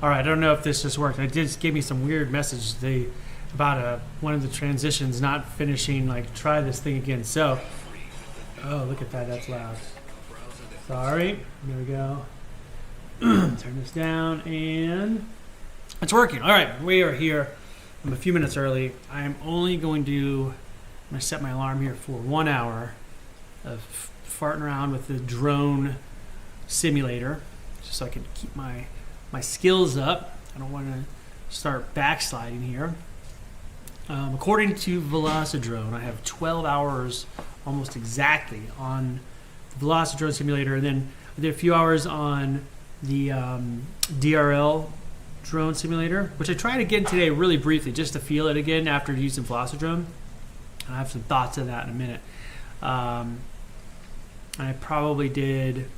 All right, I don't know if this just worked. It just gave me some weird message about one of the transitions not finishing. Like, try this thing again. So, oh, look at that. That's loud. Sorry. There we go. Turn this down, and it's working. All right, we are here. I'm a few minutes early. I'm going to set my alarm here for 1 hour of farting around with the drone simulator, just so I can keep my skills up. I don't want to start backsliding here. According to Velocidrone, I have 12 hours almost exactly on the Velocidrone simulator, and then I did a few hours on the DRL drone simulator, which I tried again today really briefly just to feel it again after using Velocidrone. I have some thoughts on that in a minute. I probably did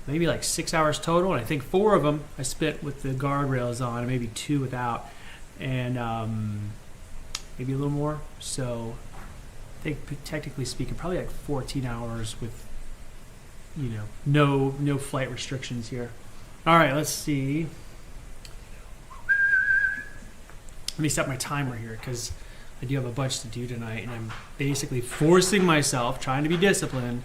maybe like 6 hours total, and I think 4 of them I spent with the guardrails on, and maybe 2 without, and maybe a little more. So I think, technically speaking, probably like 14 hours with, no flight restrictions here. All right, let's see. Let me set my timer here because I do have a bunch to do tonight, and I'm basically forcing myself, trying to be disciplined,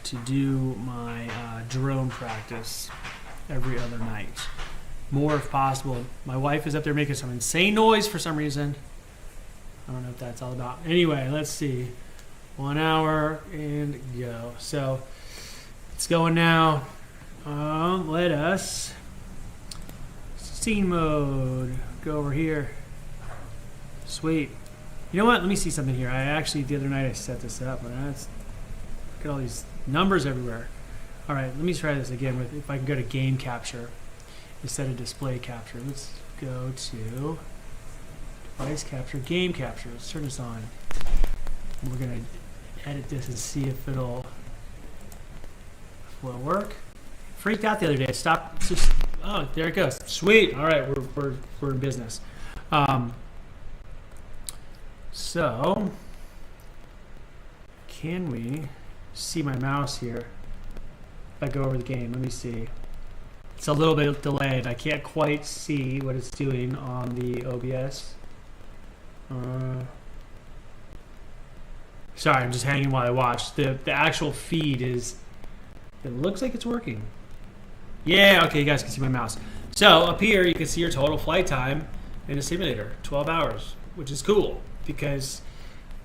to do my drone practice every other night. More if possible. My wife is up there making some insane noise for some reason. I don't know what that's all about. Anyway, let's see. 1 hour and go. So it's going now. Let us scene mode. Go over here. Sweet. You know what? Let me see something here. I actually, the other night I set this up, but look at all these numbers everywhere. All right, let me try this again with, if I can go to game capture instead of display capture. Let's go to device capture, game capture. Let's turn this on. And we're gonna edit this and see if it'll work. Freaked out the other day. Stop. Just, oh, there it goes. Sweet. All right, we're in business. So, can we see my mouse here? If I go over the game, let me see. It's a little bit delayed. I can't quite see what it's doing on the OBS. Sorry, I'm just hanging while I watch. The actual feed is, it looks like it's working. Yeah, okay, you guys can see my mouse. So up here, you can see your total flight time in a simulator, 12 hours, which is cool because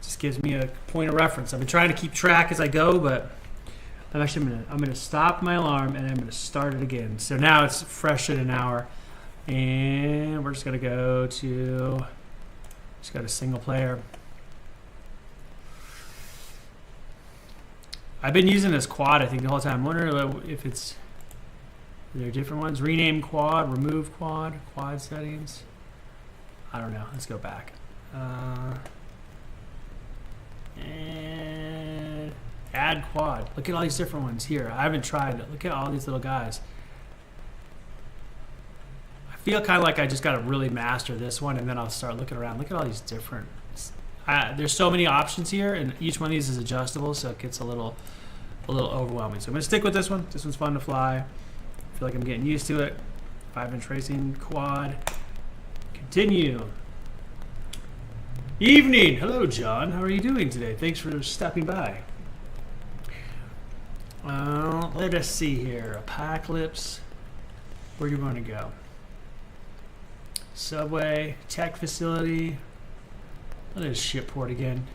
it just gives me a point of reference. I've been trying to keep track as I go, but I'm gonna stop my alarm and I'm gonna start it again. So now it's fresh at an hour, and we're just gonna go to single player. I've been using this quad, I think, the whole time. I'm wondering if it's, are there different ones? Rename quad, remove quad, quad settings. I don't know. Let's go back. And add quad. Look at all these different ones here. I haven't tried it. Look at all these little guys. I feel kind of like I just got to really master this one, and then I'll start looking around. Look at all these different. There's so many options here, and each one of these is adjustable, so it gets a little overwhelming. So I'm gonna stick with this one. This one's fun to fly. I feel like I'm getting used to it. 5-inch racing quad. Continue. Evening. Hello, John. How are you doing today? Thanks for stopping by. Let us see here. Apocalypse. Where do you want to go? Subway. Tech facility. Oh, there's Shipport again.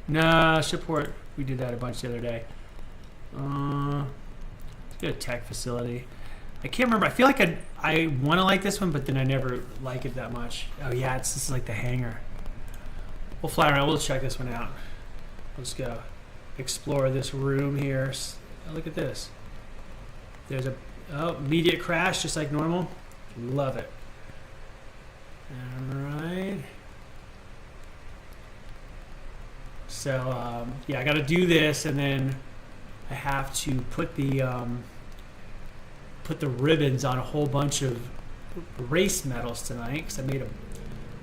Nah, Shipport. We did that a bunch the other day. Let's go to tech facility. I can't remember. I feel like I want to like this one, but then I never like it that much. Oh yeah, this is like the hangar. We'll fly around. We'll check this one out. Let's go explore this room here. Oh, look at this. There's a immediate crash, just like normal. Love it. All right. So yeah, I got to do this, and then I have to put the ribbons on a whole bunch of race medals tonight because I made a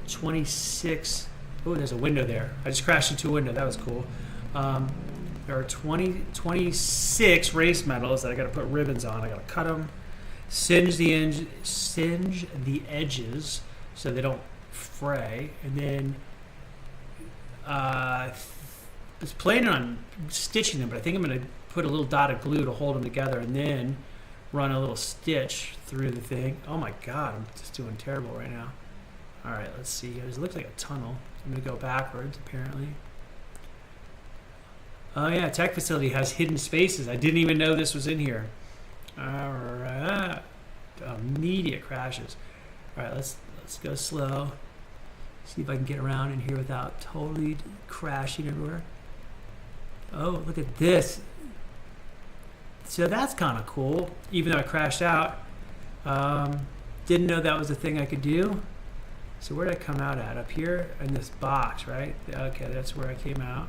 26. Oh, there's a window there. I just crashed into a window. That was cool. There are 26 race medals that I got to put ribbons on. I got to cut them, singe the edges so they don't fray, and then I was planning on stitching them, but I think I'm going to put a little dot of glue to hold them together and then run a little stitch through the thing. Oh my god, I'm just doing terrible right now. Alright, let's see. It looks like a tunnel. I'm going to go backwards, apparently. Oh yeah, tech facility has hidden spaces. I didn't even know this was in here. Alright. Immediate crashes. Alright, let's go slow. See if I can get around in here without totally crashing everywhere. Oh, look at this. So that's kind of cool, even though I crashed out. Didn't know that was a thing I could do. So where did I come out at? Up here in this box, right? Okay, that's where I came out.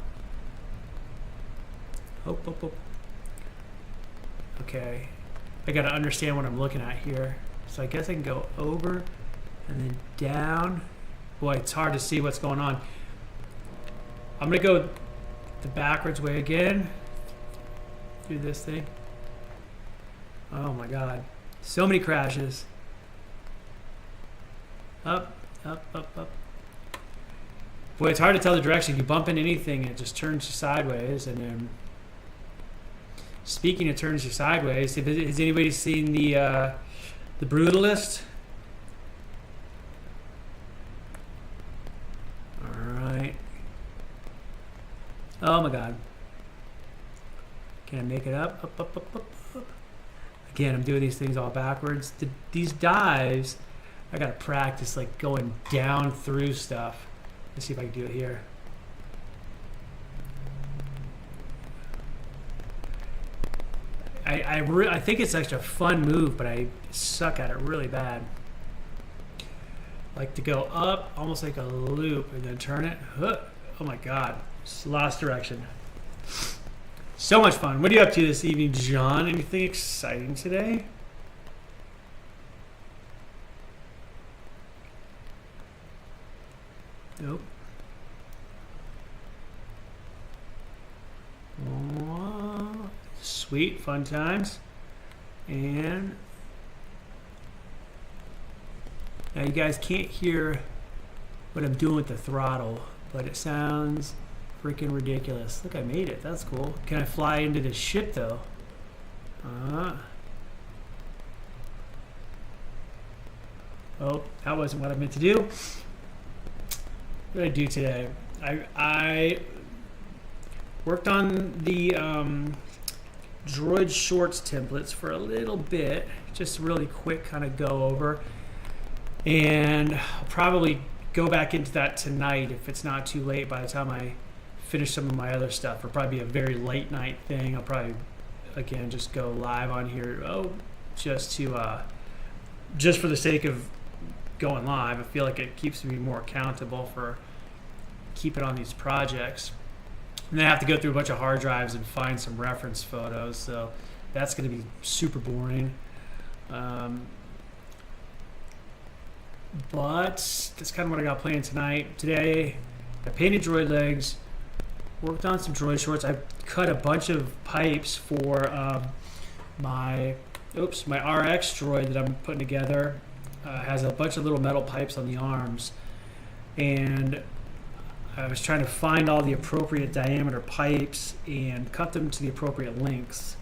Oh. Okay. I got to understand what I'm looking at here. So I guess I can go over and then down. Boy, it's hard to see what's going on. I'm going to go the backwards way again. Through this thing. Oh my god. So many crashes. Up. Boy, it's hard to tell the direction. You bump into anything, it just turns you sideways. And then, speaking of turns you sideways, has anybody seen the Brutalist? Alright. Oh my god. Can I make it up? Up. Again, I'm doing these things all backwards. These dives, I gotta practice like going down through stuff. Let's see if I can do it here. I think it's actually a fun move, but I suck at it really bad. Like to go up, almost like a loop, and then turn it. Oh my god, just lost direction. So much fun. What are you up to this evening, John? Anything exciting today? Nope. Oh, sweet, fun times. And now you guys can't hear what I'm doing with the throttle, but it sounds freaking ridiculous. Look, I made it. That's cool. Can I fly into this ship though? Oh, that wasn't what I meant to do. What did I do today? I worked on the Droid Shorts templates for a little bit, just really quick kind of go over, and I'll probably go back into that tonight if it's not too late by the time I finish some of my other stuff. It'll probably be a very late night thing. I'll probably again just go live on here just for the sake of going live. I feel like it keeps me more accountable for keeping on these projects. And then I have to go through a bunch of hard drives and find some reference photos, so that's going to be super boring. But that's kind of what I got planned tonight. Today, I painted droid legs, worked on some droid shorts. I cut a bunch of pipes for my RX droid that I'm putting together. Has a bunch of little metal pipes on the arms, and I was trying to find all the appropriate diameter pipes and cut them to the appropriate lengths,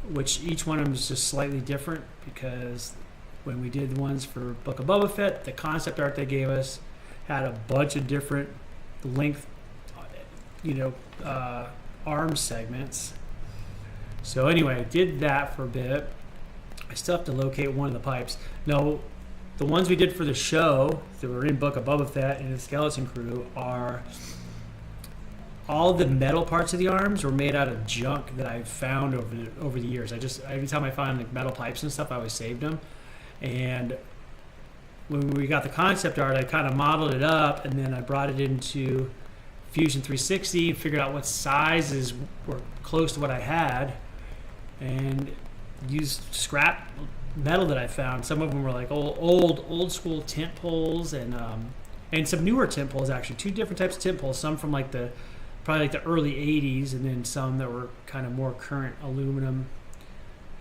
which each one of them is just slightly different, because when we did the ones for Book of Boba Fett, the concept art they gave us had a bunch of different length, arm segments. So anyway, I did that for a bit. I still have to locate one of the pipes. No, the ones we did for the show that were in Book of Boba Fett and the Skeleton Crew are all the metal parts of the arms were made out of junk that I've found over the years. Every time I find like metal pipes and stuff, I always saved them. And when we got the concept art, I kind of modeled it up, and then I brought it into Fusion 360 and figured out what sizes were close to what I had, and used scrap metal that I found. Some of them were like old school tent poles, and some newer tent poles, actually. Two different types of tent poles. Some from probably the early 80s, and then some that were kind of more current aluminum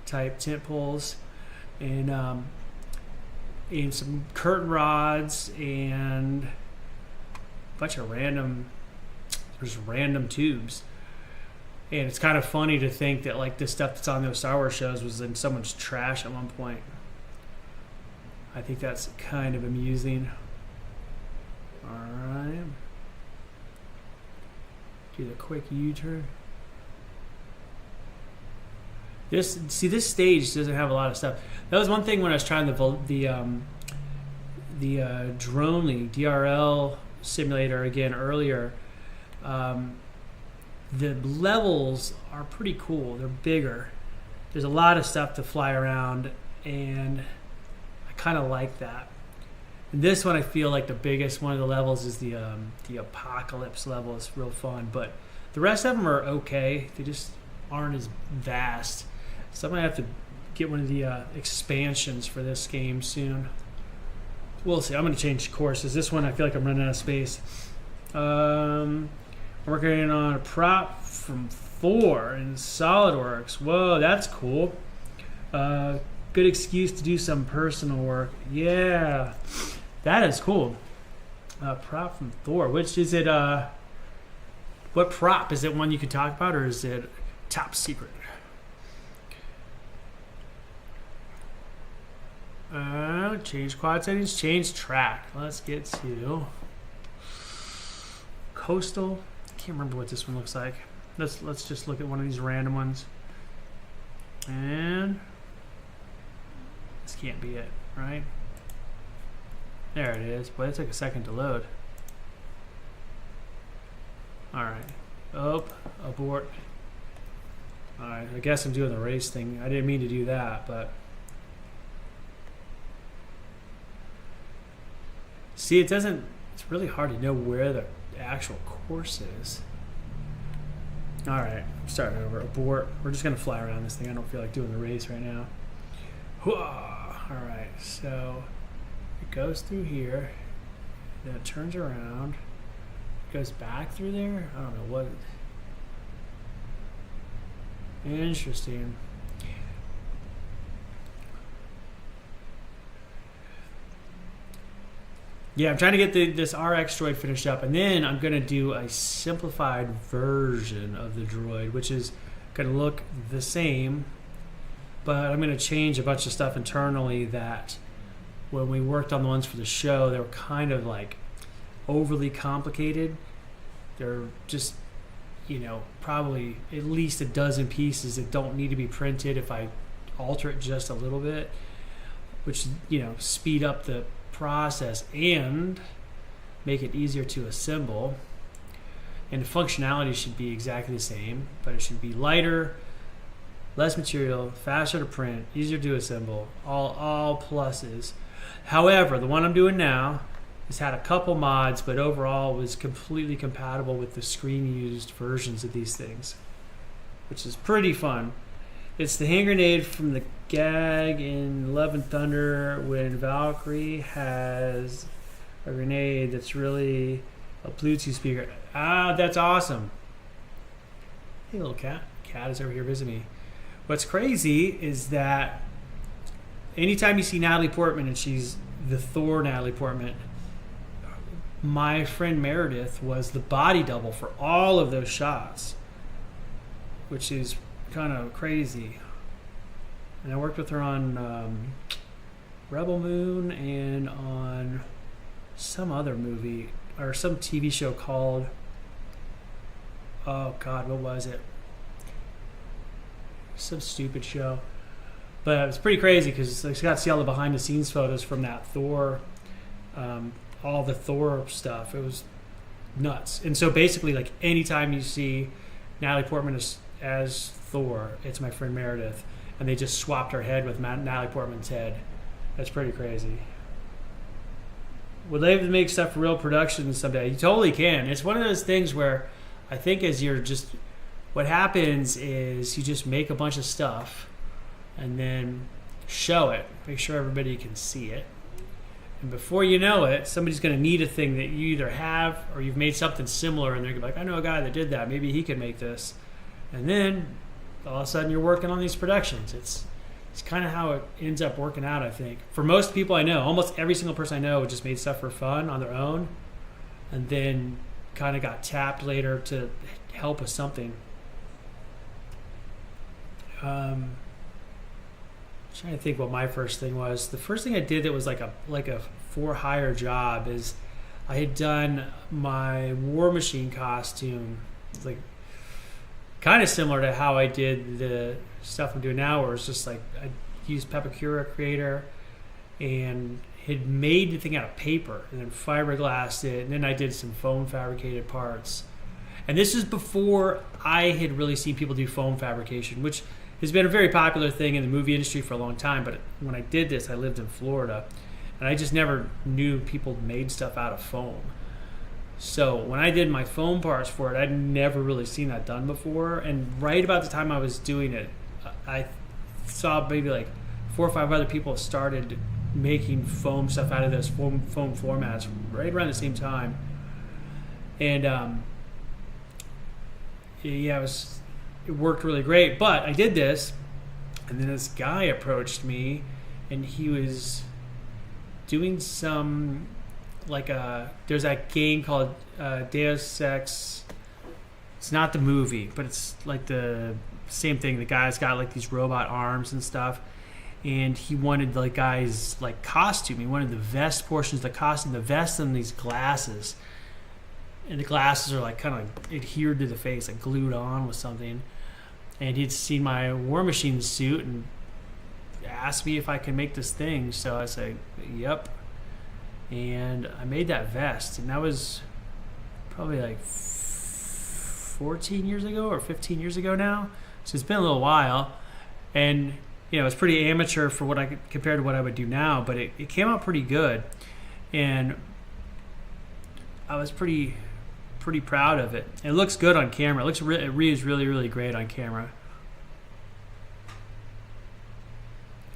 type tent poles. and some curtain rods and a bunch of random tubes. And it's kind of funny to think that like this stuff that's on those Star Wars shows was in someone's trash at one point. I think that's kind of amusing. All right. Do the quick U-turn. This stage doesn't have a lot of stuff. That was one thing when I was trying the Drone League DRL simulator again earlier. The levels are pretty cool. They're bigger. There's a lot of stuff to fly around, and I kind of like that. And this one, I feel like the biggest one of the levels is the Apocalypse level. It's real fun, but the rest of them are okay. They just aren't as vast. So I'm gonna have to get one of the expansions for this game soon. We'll see. I'm gonna change courses. This one, I feel like I'm running out of space. Working on a prop from Thor in SolidWorks. Whoa, that's cool. Good excuse to do some personal work. Yeah, that is cool. Prop from Thor. Which is it? What prop? Is it one you can talk about, or is it top secret? Change quad settings. Change track. Let's get to coastal. Can't remember what this one looks like. Let's just look at one of these random ones. And this can't be it, right? There it is. Boy, that took a second to load. Alright. Oh, abort. Alright, I guess I'm doing the race thing. I didn't mean to do that, but see, it's really hard to know where the actual course is. All right, starting over. Abort. We're just gonna fly around this thing. I don't feel like doing the race right now. All right, so it goes through here, then it turns around, goes back through there. I don't know what. Interesting. Yeah, I'm trying to get this RX droid finished up, and then I'm going to do a simplified version of the droid, which is going to look the same, but I'm going to change a bunch of stuff internally that when we worked on the ones for the show, they were kind of like overly complicated. They're just, probably at least a dozen pieces that don't need to be printed if I alter it just a little bit, which, speed up the process and make it easier to assemble. And the functionality should be exactly the same, but it should be lighter, less material, faster to print, easier to assemble, all pluses. However, the one I'm doing now has had a couple mods, but overall was completely compatible with the screen used versions of these things, which is pretty fun. It's the hand grenade from the gag in Love and Thunder when Valkyrie has a grenade that's really a Bluetooth speaker. Ah, that's awesome. Hey, little cat. Cat is over here visiting me. What's crazy is that anytime you see Natalie Portman, and she's the Thor Natalie Portman, my friend Meredith was the body double for all of those shots, which is kind of crazy. And I worked with her on Rebel Moon and on some other movie or some TV show called, oh God, what was it? Some stupid show. But it was pretty crazy because I got to see all the behind the scenes photos from that Thor, all the Thor stuff. It was nuts. And so basically, like, anytime you see Natalie Portman as Thor, it's my friend Meredith, and they just swapped her head with Natalie Portman's head. That's pretty crazy. Would they have to make stuff for real production someday? You totally can. It's one of those things where I think what happens is you just make a bunch of stuff and then show it, make sure everybody can see it. And before you know it, somebody's going to need a thing that you either have or you've made something similar, and they're like, I know a guy that did that. Maybe he can make this. And then all of a sudden you're working on these productions. it's kind of how it ends up working out, I think. For most people I know, almost every single person I know just made stuff for fun on their own and then kind of got tapped later to help with something. Trying to think what my first thing was. The first thing I did that was like a for hire job is I had done my War Machine costume. It's like kind of similar to how I did the stuff I'm doing now, where it's just like I used Pepakura Creator and had made the thing out of paper and then fiberglassed it, and then I did some foam fabricated parts. And this is before I had really seen people do foam fabrication, which has been a very popular thing in the movie industry for a long time. But when I did this, I lived in Florida, and I just never knew people made stuff out of foam. So when I did my foam parts for it, I'd never really seen that done before. And right about the time I was doing it, I saw maybe like 4 or 5 other people started making foam stuff out of those foam floor mats right around the same time. And yeah, it worked really great. But I did this, and then this guy approached me, and he was doing some there's that game called Deus Ex. It's not the movie, but it's like the same thing. The guy's got like these robot arms and stuff, and he wanted the guy's like costume. He wanted the vest portions of the costume, the vest and these glasses. And the glasses are like kind of adhered to the face, like glued on with something. And he'd seen my War Machine suit and asked me if I could make this thing. So I said, yep. And I made that vest, and that was probably like 14 years ago or 15 years ago now. So it's been a little while, and you know, it's pretty amateur for what I could compared to what I would do now, but it came out pretty good, and I was pretty proud of it. It looks good on camera. It reads really, really great on camera.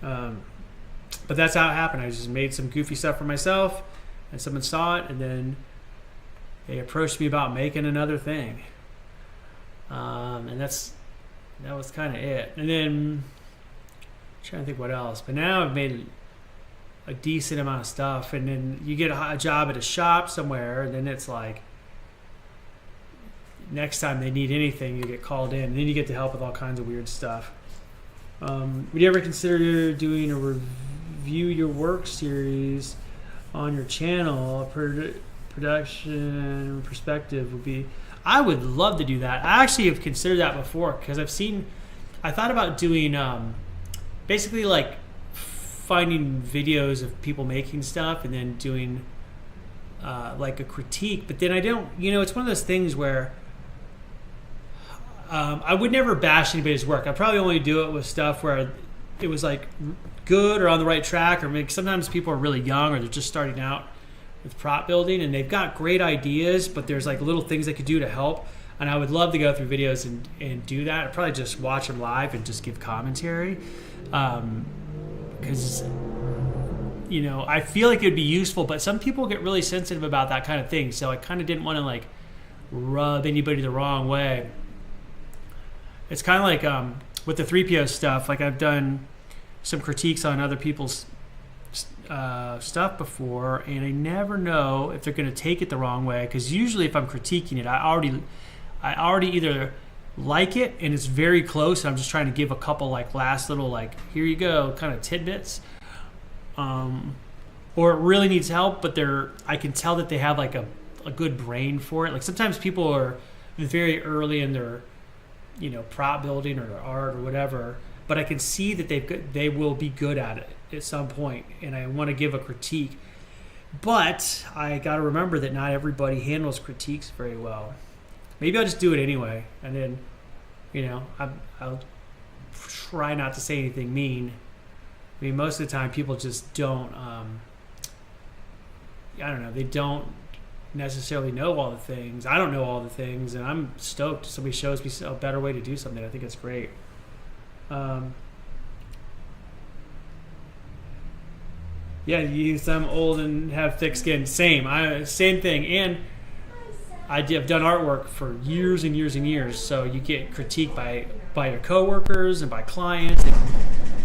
But that's how it happened. I just made some goofy stuff for myself, and someone saw it, and then they approached me about making another thing. And that was kind of it. And then I'm trying to think what else. But now I've made a decent amount of stuff, and then you get a job at a shop somewhere, and then it's like next time they need anything, you get called in, and then you get to help with all kinds of weird stuff. Would you ever consider doing a review your work series on your channel? A production perspective would be. I would love to do that. I actually have considered that before, because I thought about doing basically like finding videos of people making stuff and then doing like a critique. But then I don't, it's one of those things where I would never bash anybody's work. I'd probably only do it with stuff where it was like good or on the right track, or maybe sometimes people are really young or they're just starting out with prop building and they've got great ideas, but there's like little things they could do to help. And I would love to go through videos and do that. I'd probably just watch them live and just give commentary. Because, I feel like it would be useful, but some people get really sensitive about that kind of thing. So I kind of didn't want to like rub anybody the wrong way. It's kind of like with the 3PO stuff, like I've done some critiques on other people's stuff before, and I never know if they're going to take it the wrong way, because usually if I'm critiquing it, I already either like it and it's very close and I'm just trying to give a couple like last little like here you go kind of tidbits, or it really needs help, but I can tell that they have like a good brain for it. Like sometimes people are very early in their prop building or art or whatever, but I can see that they will be good at it at some point, and I want to give a critique. But I got to remember that not everybody handles critiques very well. Maybe I'll just do it anyway, and then, I'll try not to say anything mean. I mean, most of the time people just don't, they don't necessarily know all the things. I don't know all the things, and I'm stoked somebody shows me a better way to do something. I think it's great. Yeah, I'm old and have thick skin. Same thing. And I've done artwork for years and years and years, so you get critiqued by your coworkers and by clients.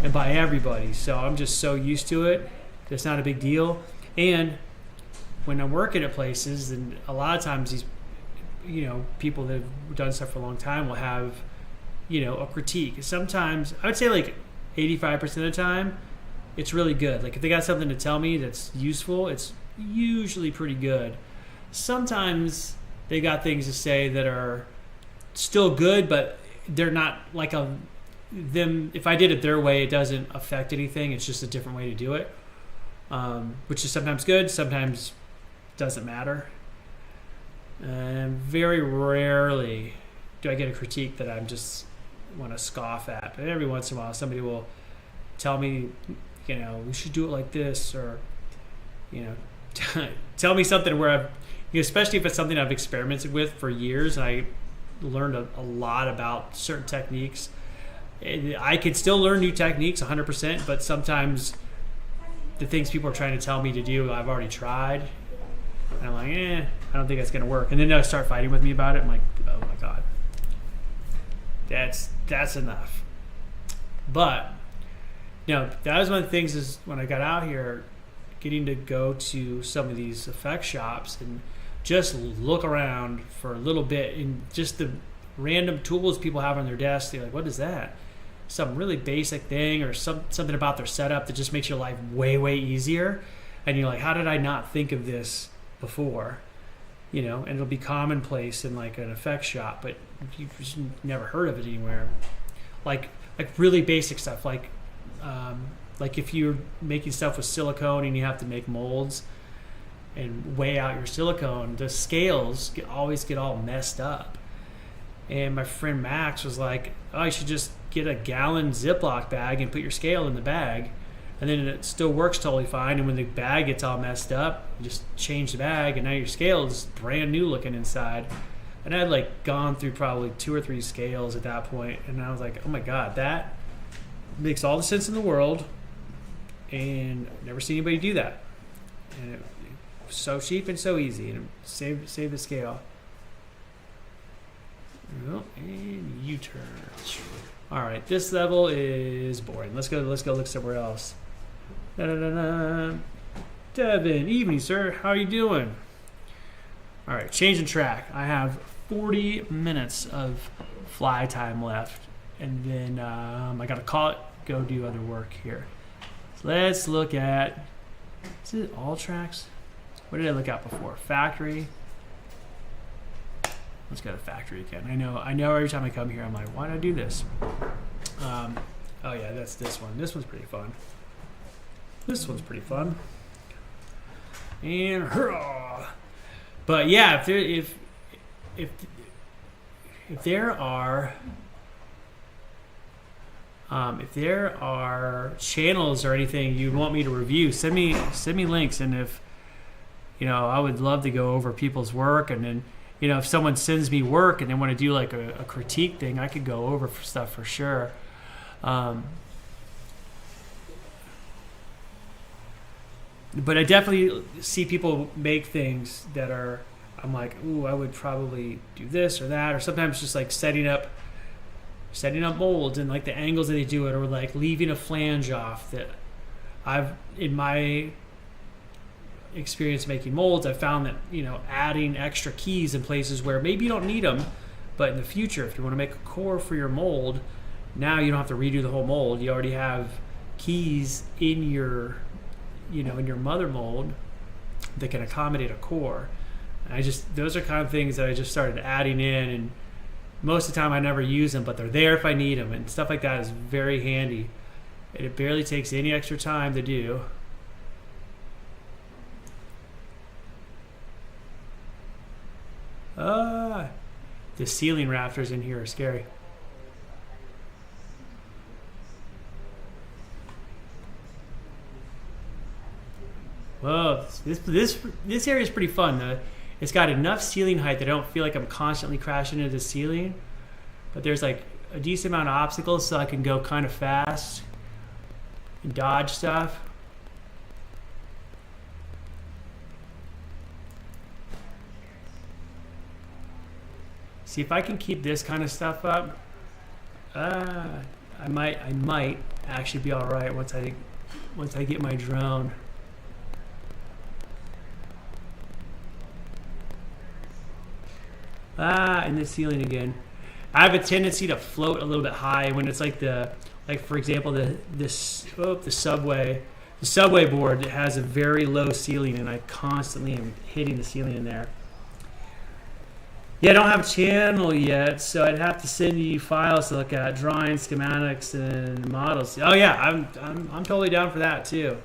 and by everybody. So I'm just so used to it. It's not a big deal. And when I'm working at places, and a lot of times these, people that have done stuff for a long time will have, a critique. Sometimes, I would say like 85% of the time, it's really good. Like if they got something to tell me that's useful, it's usually pretty good. Sometimes they got things to say that are still good, but they're not like them. If I did it their way, it doesn't affect anything. It's just a different way to do it, which is sometimes good, sometimes doesn't matter. And very rarely do I get a critique that I'm just want to scoff at. But every once in a while, somebody will tell me, we should do it like this, or tell me something where I've, especially if it's something I've experimented with for years, and I learned a lot about certain techniques. I could still learn new techniques 100%, but sometimes the things people are trying to tell me to do, I've already tried. And I'm like, I don't think that's going to work. And then they'll start fighting with me about it. I'm like, oh my God. That's enough. But, that was one of the things is when I got out here, getting to go to some of these effect shops and just look around for a little bit, and just the random tools people have on their desk. They're like, what is that? Some really basic thing, or something about their setup that just makes your life way, way easier. And you're like, how did I not think of this before? And it'll be commonplace in like an effects shop, but you've just never heard of it anywhere. Like really basic stuff, like if you're making stuff with silicone and you have to make molds and weigh out your silicone, the scales always get all messed up. And my friend Max was like, oh, you should just get a gallon Ziploc bag and put your scale in the bag, and then it still works totally fine. And when the bag gets all messed up, you just change the bag, and now your scale is brand new looking inside. And I'd like gone through probably 2 or 3 scales at that point, and I was like, oh my God, that makes all the sense in the world, and I've never seen anybody do that. And it was so cheap and so easy, and save the scale. Oh, and U-turn. All right, this level is boring. Let's go look somewhere else. Da-da-da-da. Devin, evening, sir. How are you doing? All right, changing track. I have 40 minutes of fly time left, and then I got to go do other work here. So let's look at, is it all tracks? What did I look at before? Factory. Let's go to factory again. I know every time I come here, I'm like, why did I do this? Oh yeah, that's this one. This one's pretty fun. And hurrah! But yeah, if there are channels or anything you want me to review, send me links. And if I would love to go over people's work, and then if someone sends me work and they want to do like a critique thing, I could go over stuff for sure. But I definitely see people make things that I'm like, ooh, I would probably do this or that, or sometimes just like setting up molds and like the angles that they do it, or like leaving a flange off. That I've, in my experience making molds, I found that adding extra keys in places where maybe you don't need them, but in the future, if you want to make a core for your mold, now you don't have to redo the whole mold. You already have keys in your in your mother mold that can accommodate a core. And those are kind of things that I just started adding in, and most of the time I never use them, but they're there if I need them, and stuff like that is very handy. And it barely takes any extra time to do. The ceiling rafters in here are scary. Whoa, this area is pretty fun. It's got enough ceiling height that I don't feel like I'm constantly crashing into the ceiling, but there's like a decent amount of obstacles, so I can go kind of fast and dodge stuff. See if I can keep this kind of stuff up. I I might actually be all right once I get my drone. In the ceiling again. I have a tendency to float a little bit high when it's like for example the subway board has a very low ceiling, and I constantly am hitting the ceiling in there. Yeah, I don't have a channel yet, so I'd have to send you files to look at, drawings, schematics, and models. Oh yeah, I'm totally down for that too.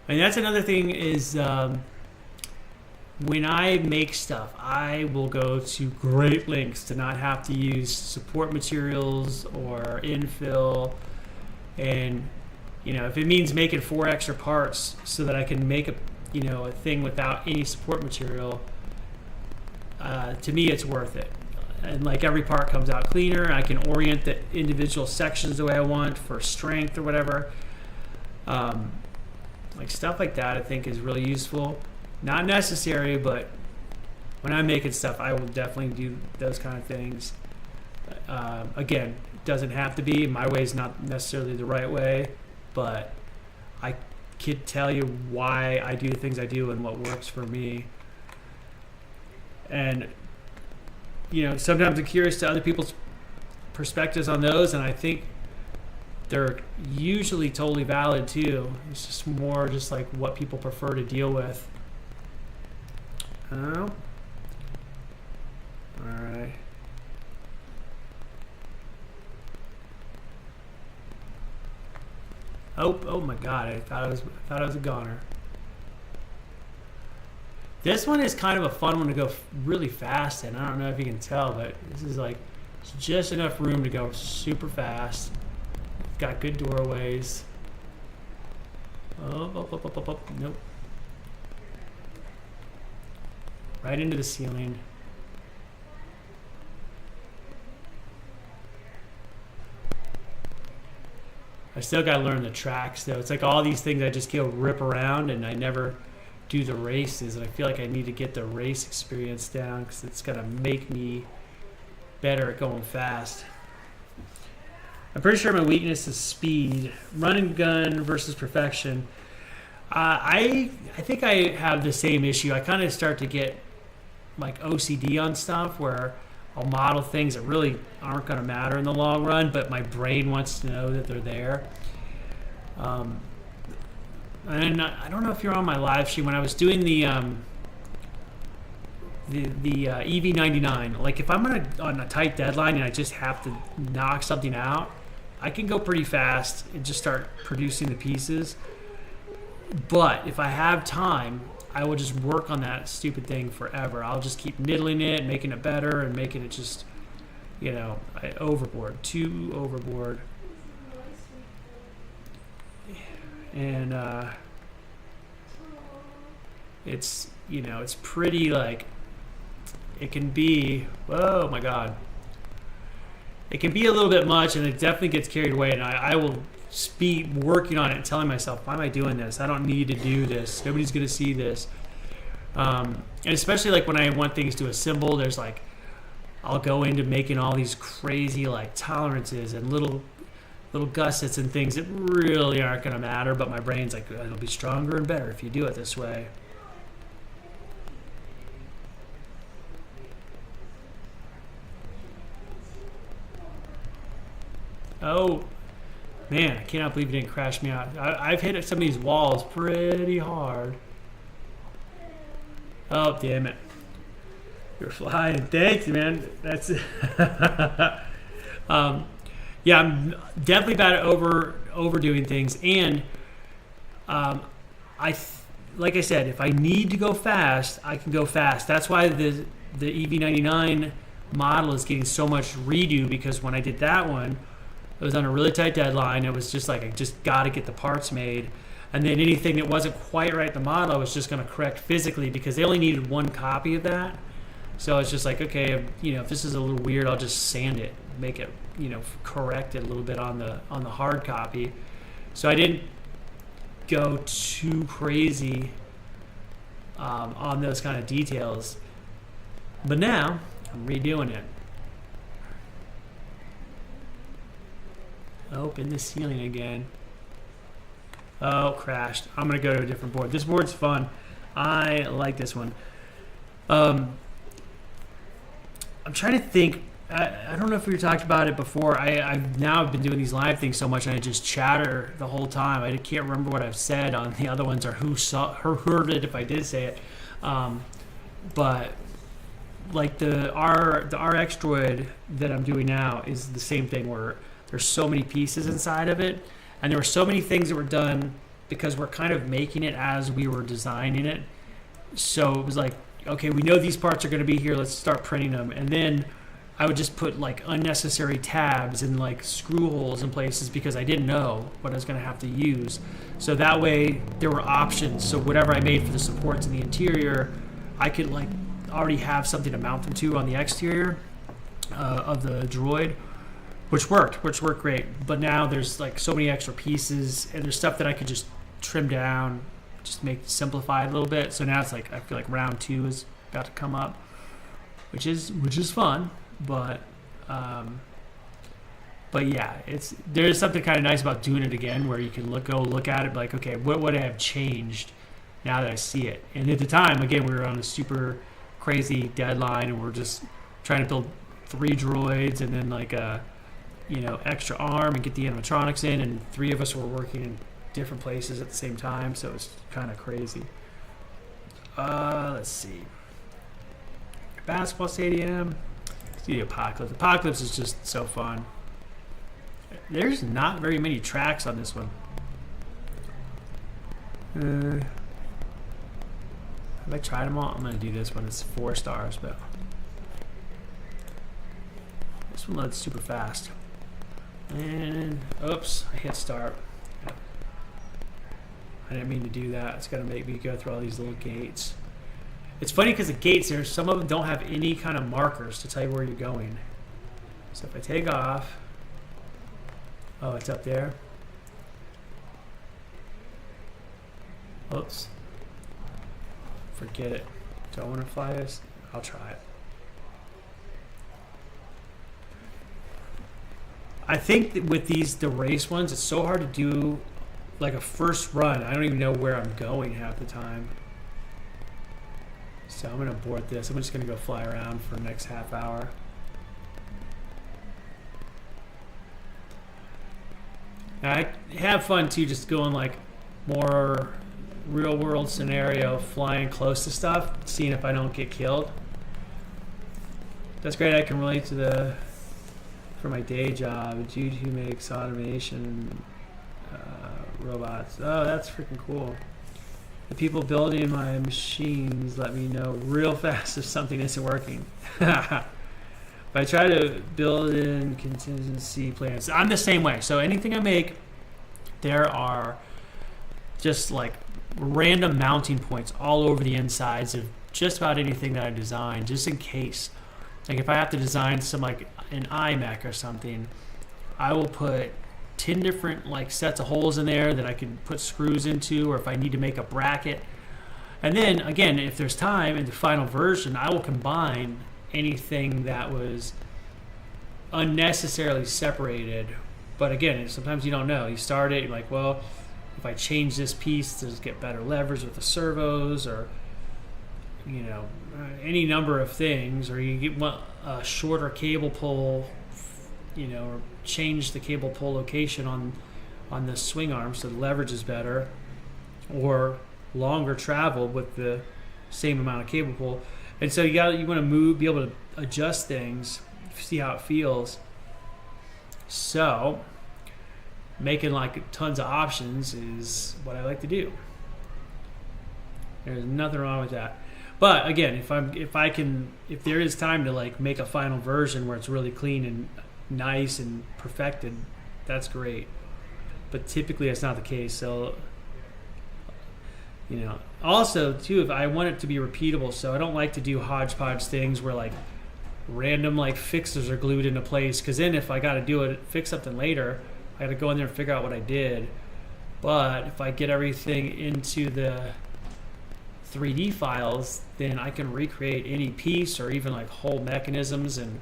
And that's another thing is when I make stuff, I will go to great lengths to not have to use support materials or infill, and if it means making 4 extra parts so that I can make a thing without any support material, to me it's worth it. And like every part comes out cleaner, I can orient the individual sections the way I want for strength or whatever. Like stuff like that I think is really useful. Not necessary, but when I'm making stuff, I will definitely do those kind of things. Again, it doesn't have to be. My way is not necessarily the right way, but I could tell you why I do the things I do and what works for me. And sometimes I'm curious to other people's perspectives on those, and I think they're usually totally valid too. It's just more just like what people prefer to deal with. Oh. All right. Oh my God! I thought I was a goner. This one is kind of a fun one to go really fast in. I don't know if you can tell, but this is like just enough room to go super fast. Got good doorways. Oh, nope. Right into the ceiling. I still got to learn the tracks though. It's like all these things I just go rip around, and I never do the races. And I feel like I need to get the race experience down because it's going to make me better at going fast. I'm pretty sure my weakness is speed. Run and gun versus perfection. I think I have the same issue. I kind of start to get like OCD on stuff where I'll model things that really aren't going to matter in the long run, but my brain wants to know that they're there. And I don't know if you're on my live stream when I was doing the EV99. Like if I'm on a tight deadline and I just have to knock something out, I can go pretty fast and just start producing the pieces. But if I have time, I will just work on that stupid thing forever. I'll just keep niddling it, making it better, and making it just, overboard, too overboard. And it's, it's pretty like, it can be, oh my God. It can be a little bit much, and it definitely gets carried away, and I will be working on it and telling myself, why am I doing this? I don't need to do this. Nobody's going to see this. And especially like when I want things to assemble, there's like, I'll go into making all these crazy like tolerances and little gussets and things that really aren't going to matter, but my brain's like, it'll be stronger and better if you do it this way. Oh, man, I cannot believe it didn't crash me out. I've hit some of these walls pretty hard. Oh, damn it. You're flying. Thanks, man. That's yeah, I'm definitely bad at overdoing things. And like I said, if I need to go fast, I can go fast. That's why the EV99 model is getting so much redo, because when I did that one, it was on a really tight deadline. It was just like, I just got to get the parts made. And then anything that wasn't quite right in the model, I was just going to correct physically, because they only needed one copy of that. So it's just like, okay, if this is a little weird, I'll just sand it, make it, correct it a little bit on the hard copy. So I didn't go too crazy on those kind of details. But now I'm redoing it. Oh, in the ceiling again. Oh, crashed. I'm gonna go to a different board. This board's fun. I like this one. I'm trying to think. I don't know if we talked about it before. I've now been doing these live things so much, and I just chatter the whole time. I can't remember what I've said on the other ones or who heard it if I did say it. But like the RX droid that I'm doing now is the same thing where there's so many pieces inside of it, and there were so many things that were done because we're kind of making it as we were designing it. So it was like, okay, we know these parts are going to be here. Let's start printing them, and then I would just put like unnecessary tabs and like screw holes in places because I didn't know what I was going to have to use. So that way there were options. So whatever I made for the supports in the interior, I could like already have something to mount them to on the exterior of the droid, which worked great. But now there's like so many extra pieces, and there's stuff that I could just trim down, just simplify it a little bit. So now it's like I feel like round 2 is about to come up, which is fun. But yeah, there's something kind of nice about doing it again, where you can go look at it, like, okay, what would I have changed now that I see it? And at the time, again, we were on a super crazy deadline, and we're just trying to build 3 droids and then like a extra arm and get the animatronics in, and 3 of us were working in different places at the same time, so it's kind of crazy. Let's see. Basketball stadium. The Apocalypse. Apocalypse is just so fun. There's not very many tracks on this one. Have I tried them all? I'm going to do this one. It's 4 stars, but this one loads super fast. And oops, I hit start. I didn't mean to do that. It's going to make me go through all these little gates. It's funny because the gates there, some of them don't have any kind of markers to tell you where you're going. So if I take off, oh, it's up there. Oops. Forget it. Do I want to fly this? I'll try it. I think that with the race ones, it's so hard to do like a first run. I don't even know where I'm going half the time. So I'm going to abort this. I'm just going to go fly around for the next half hour. Now, I have fun too, just going like more real world scenario, flying close to stuff, seeing if I don't get killed. That's great. I can relate to for my day job, dude who makes automation robots. Oh, that's freaking cool. The people building my machines let me know real fast if something isn't working. But I try to build in contingency plans. I'm the same way. So anything I make, there are just like random mounting points all over the insides of just about anything that I design, just in case. Like if I have to design some like an iMac or something, I will put 10 different like sets of holes in there that I can put screws into, or if I need to make a bracket. And then again, if there's time in the final version, I will combine anything that was unnecessarily separated. But again, sometimes you don't know. You start it, you're like, well, if I change this piece to get better leverage with the servos, or any number of things, or you get a shorter cable pull, or change the cable pull location on the swing arm so the leverage is better, or longer travel with the same amount of cable pull. And so you want to be able to adjust things, see how it feels. So making like tons of options is what I like to do. There's nothing wrong with that. But again, if there is time to like make a final version where it's really clean and nice and perfected, that's great. But typically that's not the case. So also too, if I want it to be repeatable, so I don't like to do hodgepodge things where like random like fixes are glued into place, because then if I got to fix something later, I got to go in there and figure out what I did. But if I get everything into the 3D files, then I can recreate any piece or even like whole mechanisms. And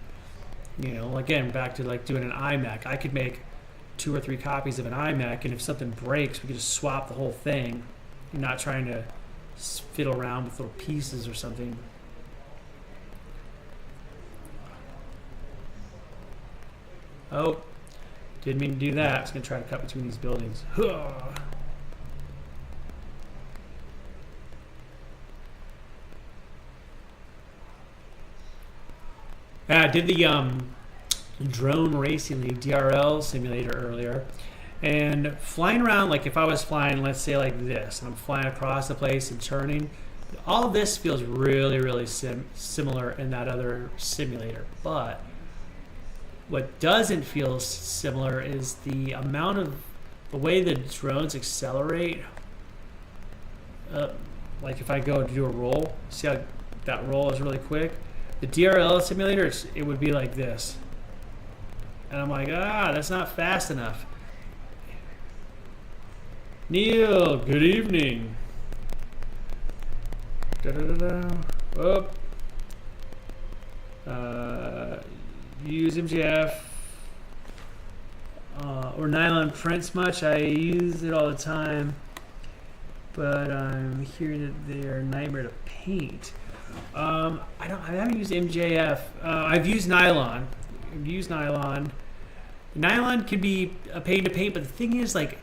again, back to like doing an iMac, I could make 2 or 3 copies of an iMech, and if something breaks, we can just swap the whole thing. You're not trying to fiddle around with little pieces or something. Oh, didn't mean to do that. I was going to try to cut between these buildings. I did the drone racing league DRL simulator earlier, and flying around, like if I was flying, let's say like this, and I'm flying across the place and turning, all of this feels really similar in that other simulator. But what doesn't feel similar is the amount of the way the drones accelerate. Like if I go to do a roll, see how that roll is really quick. The DRL simulator, it would be like this. And I'm like, that's not fast enough. Neil, good evening. Oh. Use MJF or nylon prints much. I use it all the time, but I'm hearing that they're a nightmare to paint. I haven't used MJF. I've used nylon. Nylon can be a pain to paint, but the thing is, like,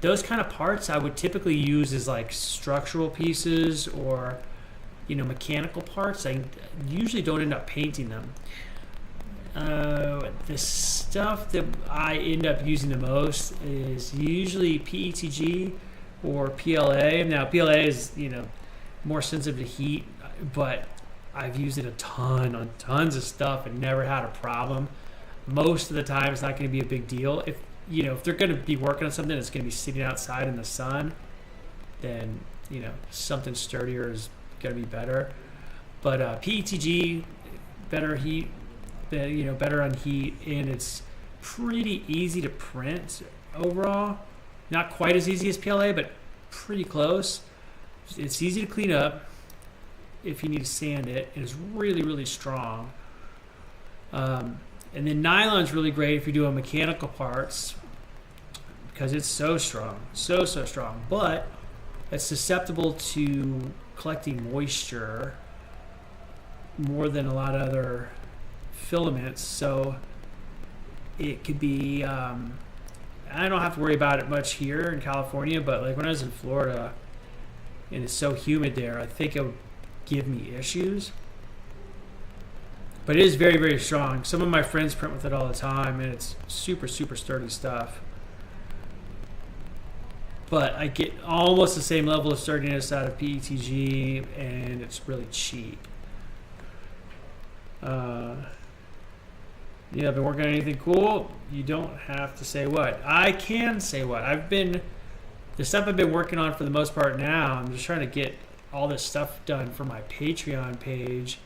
those kind of parts I would typically use as like structural pieces or, you know, mechanical parts. I usually don't end up painting them. The stuff that I end up using the most is usually PETG or PLA. Now PLA is, you know, more sensitive to heat, but I've used it a ton on tons of stuff and never had a problem. Most of the time it's not going to be a big deal. If they're going to be working on something that's going to be sitting outside in the sun, then, you know, something sturdier is going to be better. But PETG, better heat, better on heat, and it's pretty easy to print overall. Not quite as easy as PLA, but pretty close. It's easy to clean up if you need to sand it, and it's really strong. And then nylon's really great if you're doing mechanical parts because it's so strong, so strong. But it's susceptible to collecting moisture more than a lot of other filaments. So it could be, I don't have to worry about it much here in California, but like when I was in Florida and it's so humid there, I think it would give me issues. But it is very strong. Some of my friends print with it all the time, and it's super sturdy stuff. But I get almost the same level of sturdiness out of PETG, and it's really cheap. I've been working on anything cool? You don't have to say what. I can say what. The stuff I've been working on for the most part now, I'm just trying to get all this stuff done for my Patreon page.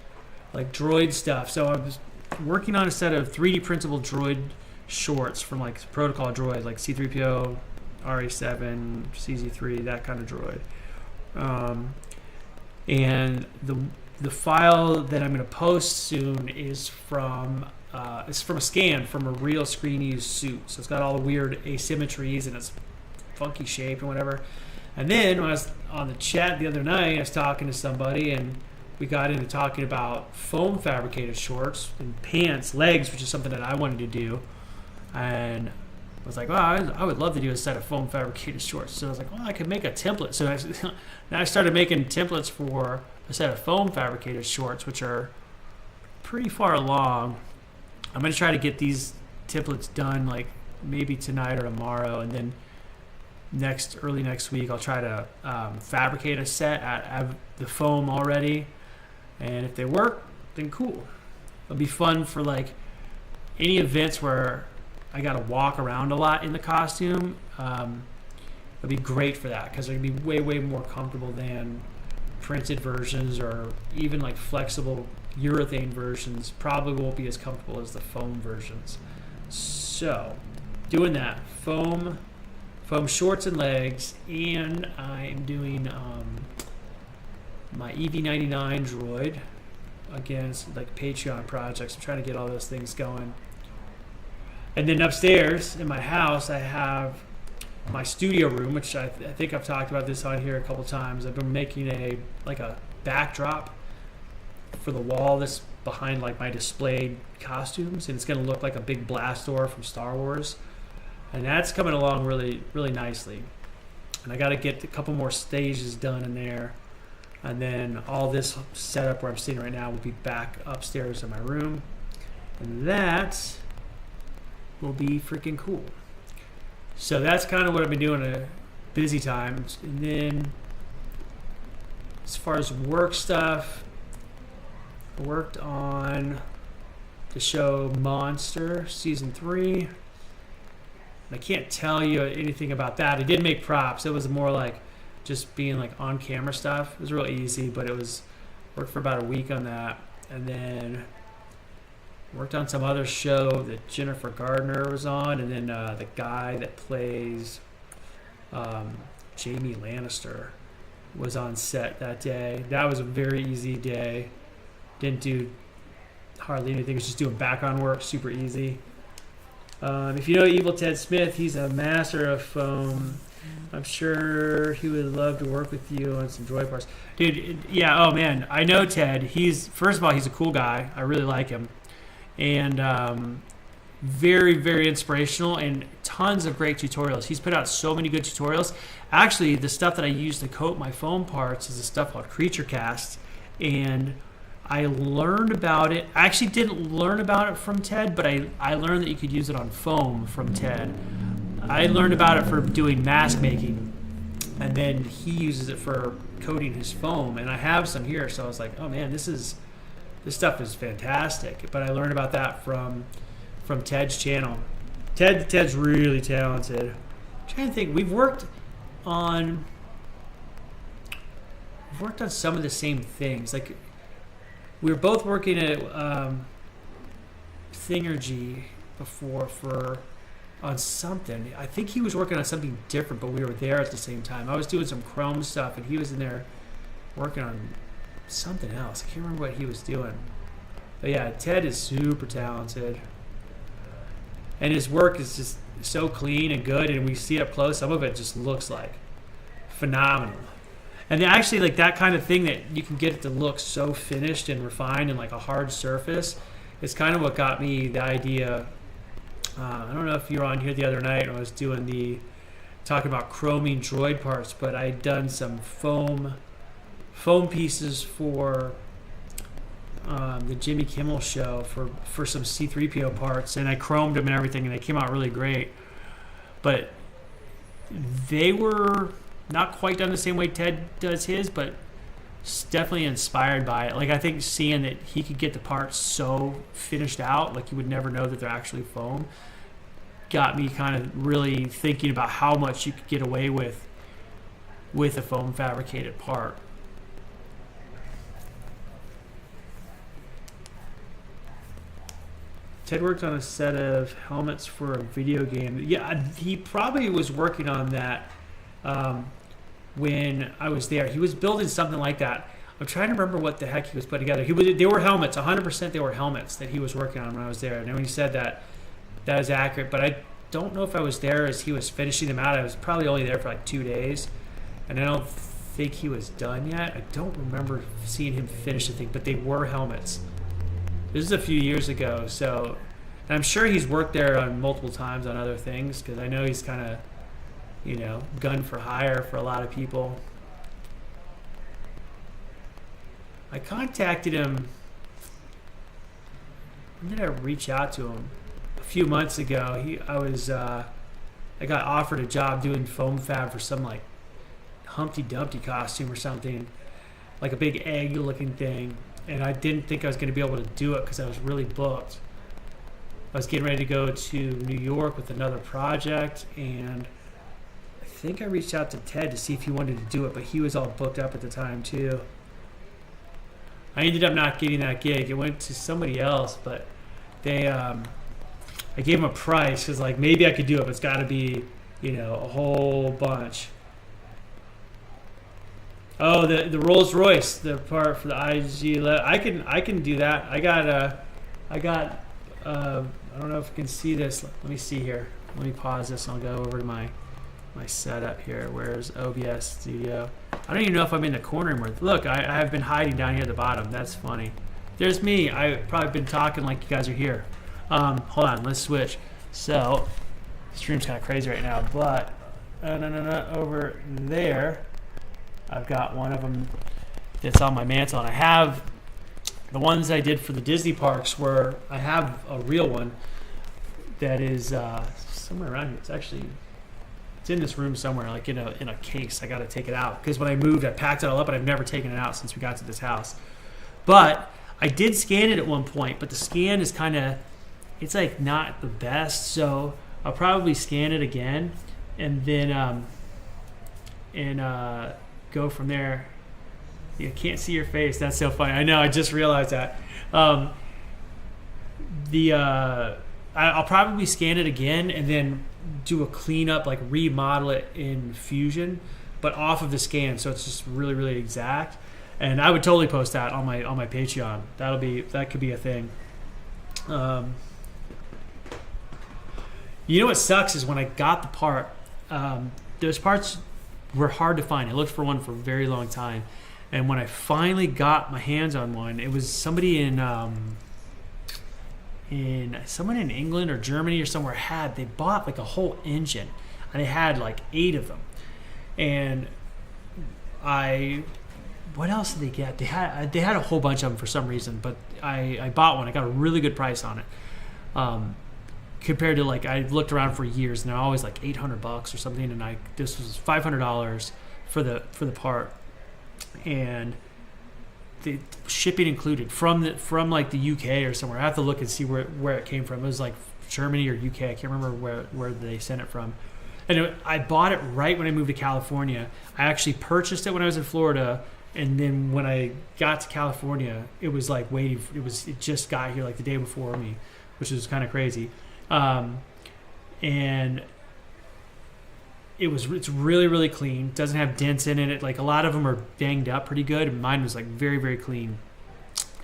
Like droid stuff. So I was working on a set of 3D printable droid shorts from like protocol droids, like C-3PO, RA7, CZ3, that kind of droid. And the file that I'm going to post soon is from a scan from a real screen used suit. So it's got all the weird asymmetries and it's funky shape and whatever. And then when I was on the chat the other night, I was talking to somebody and we got into talking about foam fabricated shorts and pants, legs, which is something that I wanted to do. And I was like, well, I would love to do a set of foam fabricated shorts. So I was like, well, I could make a template. So now I started making templates for a set of foam fabricated shorts, which are pretty far along. I'm going to try to get these templates done like maybe tonight or tomorrow. And then early next week, I'll try to fabricate a set. I have the foam already. And if they work, then cool. It'll be fun for like any events where I got to walk around a lot in the costume. It'll be great for that because it'll be way more comfortable than printed versions or even like flexible urethane versions. Probably won't be as comfortable as the foam versions. So, doing that, foam shorts and legs, and I'm doing my EV99 droid against like Patreon projects. I'm trying to get all those things going. And then upstairs in my house, I have my studio room, which I think I've talked about this on here a couple times. I've been making a backdrop for the wall that's behind like my displayed costumes, and it's going to look like a big blast door from Star Wars, and that's coming along really, really nicely. And I got to get a couple more stages done in there, and then all this setup where I'm sitting right now will be back upstairs in my room, and that will be freaking cool. So that's kind of what I've been doing at busy times. And then as far as work stuff, I worked on the show Monster Season 3. And I can't tell you anything about that. I did make props. It was more like just being like on camera stuff. It was real easy, but it was worked for about a week on that. And then worked on some other show that Jennifer Gardner was on, and then the guy that plays Jamie Lannister was on set that day. That was a very easy day. Didn't do hardly anything. It was just doing background work, super easy. If you know Evil Ted Smith, he's a master of foam. I'm sure he would love to work with you on some droid parts. Dude, yeah, oh man, I know Ted. First of all, he's a cool guy. I really like him. And very, very inspirational, and tons of great tutorials. He's put out so many good tutorials. Actually, the stuff that I use to coat my foam parts is a stuff called Creature Cast, and I learned about it. I actually didn't learn about it from Ted, but I learned that you could use it on foam from Ted. I learned about it for doing mask making, and then he uses it for coating his foam, and I have some here, so I was like, oh man, this stuff is fantastic. But I learned about that from Ted's channel. Ted's really talented. I'm trying to think. We've worked on some of the same things. Like we were both working at Thingergy before on something. I think he was working on something different, but we were there at the same time. I was doing some Chrome stuff, and he was in there working on something else. I can't remember what he was doing. But yeah, Ted is super talented. And his work is just so clean and good, and we see it up close. Some of it just looks like phenomenal. And actually, like that kind of thing that you can get it to look so finished and refined and like a hard surface is kind of what got me the idea. I don't know if you were on here the other night when I was doing talking about chroming droid parts, but I'd done some foam pieces for the Jimmy Kimmel show for some C-3PO parts, and I chromed them and everything, and they came out really great. But they were not quite done the same way Ted does his, but definitely inspired by it. Like I think seeing that he could get the parts so finished out, like you would never know that they're actually foam, got me kind of really thinking about how much you could get away with a foam fabricated part. Ted worked on a set of helmets for a video game. Yeah, he probably was working on that when I was there. He was building something like that. I'm trying to remember what the heck he was putting together. They were helmets, 100% they were helmets that he was working on when I was there. And when he said that, that is accurate. But I don't know if I was there as he was finishing them out. I was probably only there for like 2 days. And I don't think he was done yet. I don't remember seeing him finish the thing, but they were helmets. This is a few years ago, so and I'm sure he's worked there on multiple times on other things, because I know he's kind of, gun for hire for a lot of people. I contacted him. When did I reach out to him? A few months ago. I got offered a job doing foam fab for some like Humpty Dumpty costume or something, like a big egg-looking thing. And I didn't think I was going to be able to do it because I was really booked. I was getting ready to go to New York with another project, and I think I reached out to Ted to see if he wanted to do it, but he was all booked up at the time too. I ended up not getting that gig. It went to somebody else, but I gave him a price because like maybe I could do it, but it's got to be a whole bunch. Oh, the Rolls Royce, the part for the IG. I can do that. I got I don't know if you can see this. Let me see here. Let me pause this and I'll go over to my setup here. Where's OBS Studio? I don't even know if I'm in the corner anymore. Look, I have been hiding down here at the bottom. That's funny. There's me. I've probably been talking like you guys are here. Hold on, let's switch. So, stream's kind of crazy right now, but over there, I've got one of them that's on my mantle. And I have the ones I did for the Disney parks where I have a real one that is somewhere around here. It's in this room somewhere, like in a case. I got to take it out because when I moved, I packed it all up, and I've never taken it out since we got to this house. But I did scan it at one point, but the scan is it's like not the best. So I'll probably scan it again, and then go from there. You can't see your face. That's so funny. I know. I just realized that. I'll probably scan it again and then do a cleanup, like remodel it in Fusion, but off of the scan, so it's just really, really exact. And I would totally post that on my Patreon. That could be a thing. You know what sucks is when I got the part, those parts were hard to find. I looked for one for a very long time. And when I finally got my hands on one, it was somebody someone in England or Germany or somewhere they bought like a whole engine, and they had like 8 of them. And what else did they get? They had a whole bunch of them for some reason, but I bought one. I got a really good price on it. Compared to like I looked around for years, and they're always like $800 or something, and this was $500 for the part, and the shipping included from like the UK or somewhere. I have to look and see where it came from. It was like Germany or UK. I can't remember where they sent it from. And I bought it right when I moved to California. I actually purchased it when I was in Florida, and then when I got to California, it was like waiting. It just got here like the day before me, which is kind of crazy. And it's really, really clean. Doesn't have dents in it. Like a lot of them are banged up pretty good. And mine was like very, very clean.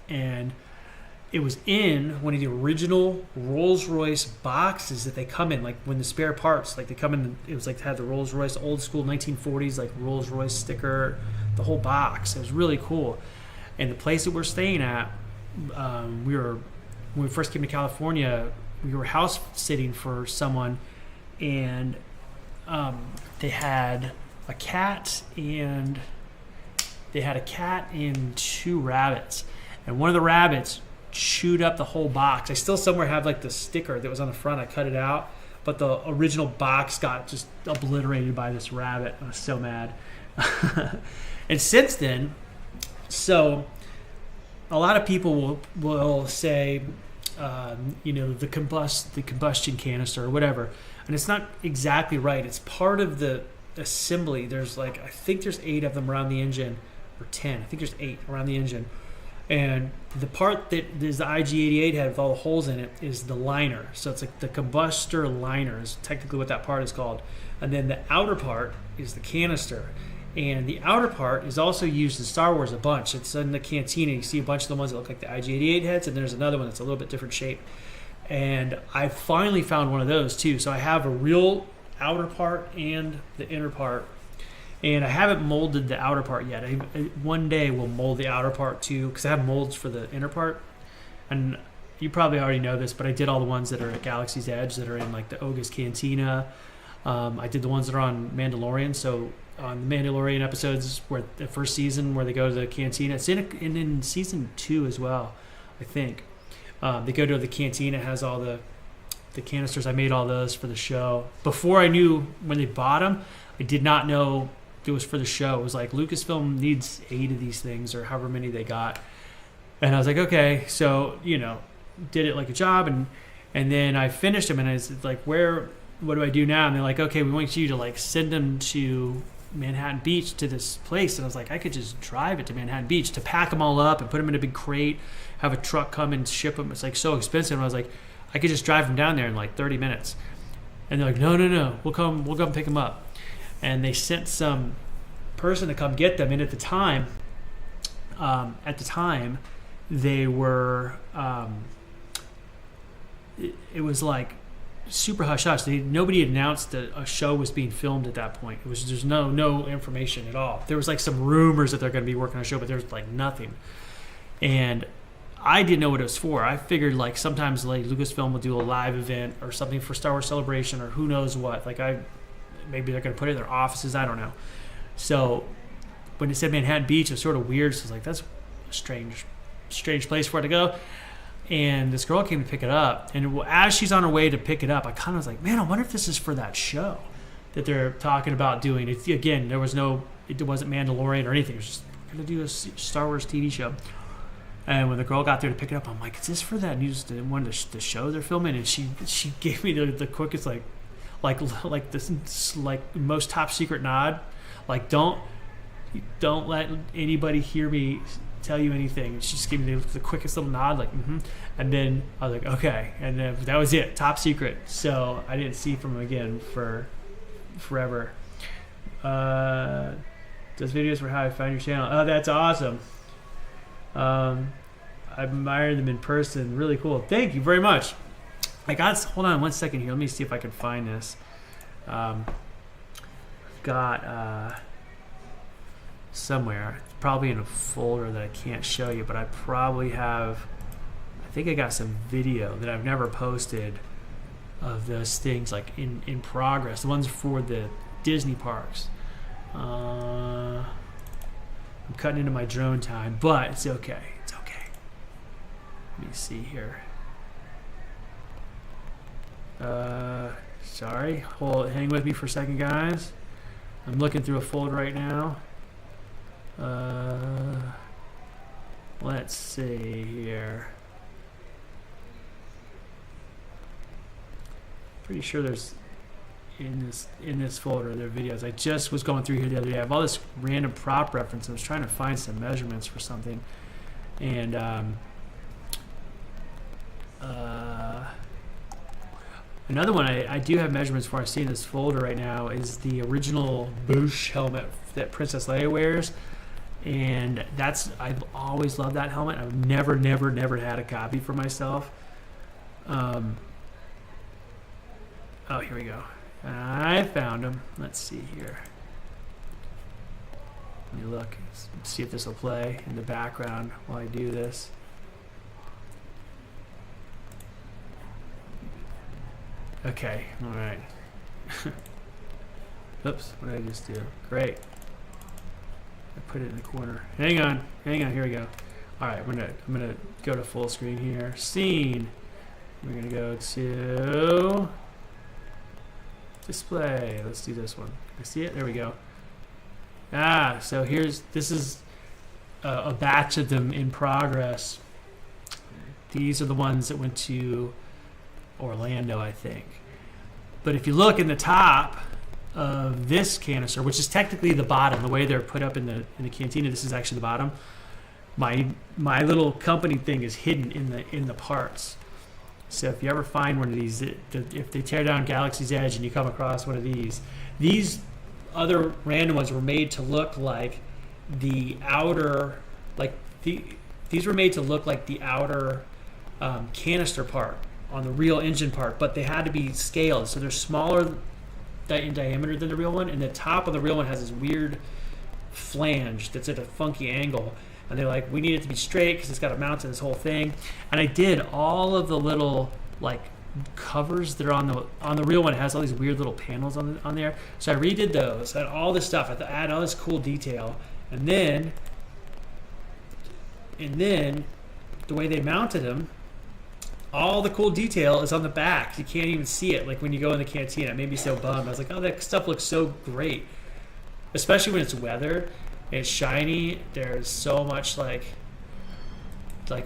And it was in one of the original Rolls-Royce boxes that they come in, like when the spare parts, like they come in, it was like had the Rolls-Royce old school 1940s, like Rolls-Royce sticker, the whole box. It was really cool. And the place that we're staying at, when we first came to California, we were house sitting for someone, and they had a cat and 2 rabbits, and one of the rabbits chewed up the whole box. I still somewhere have like the sticker that was on the front. I cut it out, but the original box got just obliterated by this rabbit. I was so mad. And since then, so a lot of people will say, the combustion canister or whatever, and it's not exactly right. It's part of the assembly. There's I think there's 8 of them around the engine, or 10. I think there's 8 around the engine. And the part that is the IG-88 head with all the holes in it is the liner. So it's like the combustor liner is technically what that part is called. And then the outer part is the canister. And the outer part is also used in Star Wars a bunch. It's in the cantina. You see a bunch of the ones that look like the IG-88 heads, and there's another one that's a little bit different shape. And I finally found one of those too. So I have a real outer part and the inner part. And I haven't molded the outer part yet. One day we'll mold the outer part too, because I have molds for the inner part. And you probably already know this, but I did all the ones that are at Galaxy's Edge that are in like the Oga's Cantina. I did the ones that are on Mandalorian. So on the Mandalorian episodes, where the first season where they go to the cantina, it's in season 2 as well, I think. They go to the cantina, it has all the canisters. I made all those for the show. Before I knew when they bought them, I did not know it was for the show. It was like Lucasfilm needs 8 of these things or however many they got. And I was like, okay, so, did it like a job. And then I finished them, and I was like, what do I do now? And they're like, okay, we want you to send them to Manhattan Beach to this place. And I was like, I could just drive it to Manhattan Beach to pack them all up and put them in a big crate, have a truck come and ship them. It's so expensive. And I was like, I could just drive them down there in 30 minutes. And they're like, no, we'll come pick them up. And they sent some person to come get them. And at the time, they were, it was like super hush hush. Nobody had announced that a show was being filmed at that point. There's no information at all. There was like some rumors that they're going to be working on a show, but there's like nothing. And I didn't know what it was for. I figured like sometimes like Lucasfilm will do a live event or something for Star Wars Celebration or who knows what. Like maybe they're going to put it in their offices. I don't know. So when it said Manhattan Beach, it was sort of weird. So I was like, that's a strange place for it to go. And this girl came to pick it up. And as she's on her way to pick it up, I kind of was like, man, I wonder if this is for that show that they're talking about doing. Again, it wasn't Mandalorian or anything. It was just going to do a Star Wars TV show. And when the girl got there to pick it up, I'm like, is this for that news? One of the show they're filming? And she gave me the quickest like this like most top secret nod. Like don't let anybody hear me tell you anything. She just gave me the quickest little nod, like and then I was like, okay, and then that was it, top secret. So I didn't see from him again for forever. Does videos for how I found your channel. Oh, that's awesome. I admire them in person. Really cool. Thank you very much. Hold on one second here. Let me see if I can find this. Got somewhere, probably in a folder that I can't show you, but I probably have. I think I got some video that I've never posted of those things like in progress. The ones for the Disney parks. I'm cutting into my drone time, but it's okay. It's okay. Let me see here. Sorry. Hang with me for a second, guys. I'm looking through a folder right now. Let's see here. Pretty sure there's in this folder there are videos. I just was going through here the other day. I have all this random prop reference. I was trying to find some measurements for something, and another one I do have measurements for. I see in this folder right now is the original Boosh helmet that Princess Leia wears, and I've always loved that helmet. I've never had a copy for myself. Oh, here we go. I found them. Let's see here. Let me look, see if this will play in the background while I do this. Okay, all right. Oops, what did I just do? Great. I put it in the corner. Hang on, here we go. All right, I'm gonna go to full screen here. Scene. We're gonna go to display. Let's do this one. Can I see it? There we go. So this is a batch of them in progress. These are the ones that went to Orlando, I think. But if you look in the top of this canister, which is technically the bottom, the way they're put up in the cantina, this is actually the bottom. My little company thing is hidden in the parts. So if you ever find one of these, if they tear down Galaxy's Edge and you come across one of these other random ones were made to look like the outer, these were made to look like the outer canister part on the real engine part, but they had to be scaled, so they're smaller in diameter than the real one, and the top of the real one has this weird flange that's at a funky angle. And they're like, we need it to be straight because it's got to mount to this whole thing. And I did all of the little covers that are on the real one. It has all these weird little panels on there. So I redid those and all this stuff. I added all this cool detail. And then the way they mounted them, all the cool detail is on the back. You can't even see it. Like when you go in the cantina, it made me so bummed. I was like, oh, that stuff looks so great, especially when it's weathered. It's shiny. There's so much like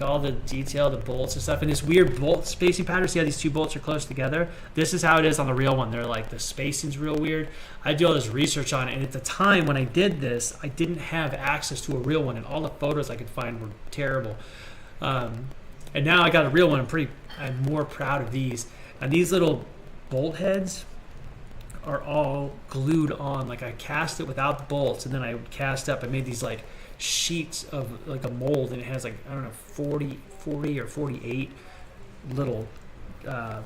all the detail, the bolts and stuff, and this weird bolt spacing pattern. See how these two bolts are close together? This is how it is on the real one. They're like, the spacing's real weird. I did all this research on it, and at the time when I did this, I didn't have access to a real one, and all the photos I could find were terrible. And now I got a real one. I'm more proud of these. And these little bolt heads are all glued on. Like I cast it without the bolts, and then I would cast up. I made these like sheets of like a mold, and it has like, I don't know, 40 or 48 little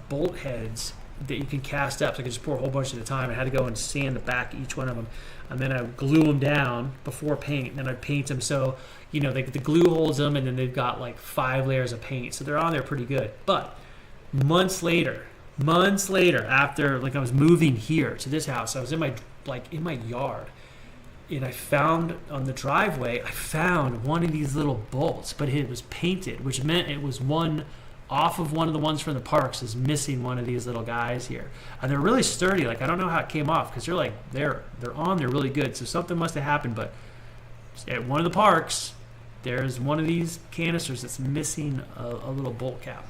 bolt heads that you can cast up. So I could just pour a whole bunch at a time. I had to go and sand the back of each one of them, and then I glue them down before paint. And then I paint them so the glue holds them, and then they've got like 5 layers of paint, so they're on there pretty good. But months later, after I was moving here to this house, I was in my yard, and I found on the driveway, one of these little bolts, but it was painted, which meant it was one off of one of the ones from the parks is missing one of these little guys here. And they're really sturdy. I don't know how it came off, because they're on there really good. So something must have happened, but at one of the parks, there's one of these canisters that's missing a little bolt cap.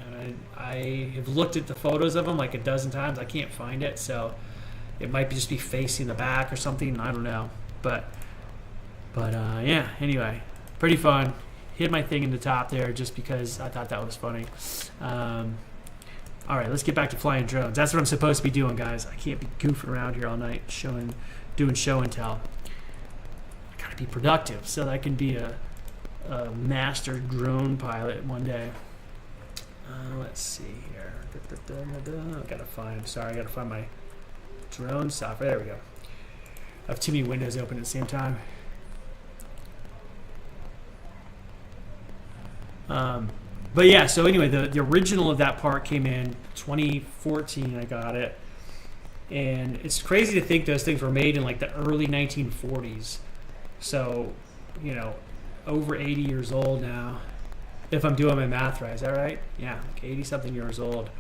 And I have looked at the photos of them like a dozen times. I can't find it, so it might just be facing the back or something. I don't know. But yeah, anyway, pretty fun. Hit my thing in the top there just because I thought that was funny. All right, let's get back to flying drones. That's what I'm supposed to be doing, guys. I can't be goofing around here all night doing show and tell. I gotta be productive so that I can be a master drone pilot one day. Let's see here. I gotta find my drone software. There we go. I have too many windows open at the same time. But yeah, so anyway, the original of that part came in 2014. I got it, and it's crazy to think those things were made in like the early 1940s. So, over 80 years old now, if I'm doing my math right. Is that right? Yeah, like 80 something years old.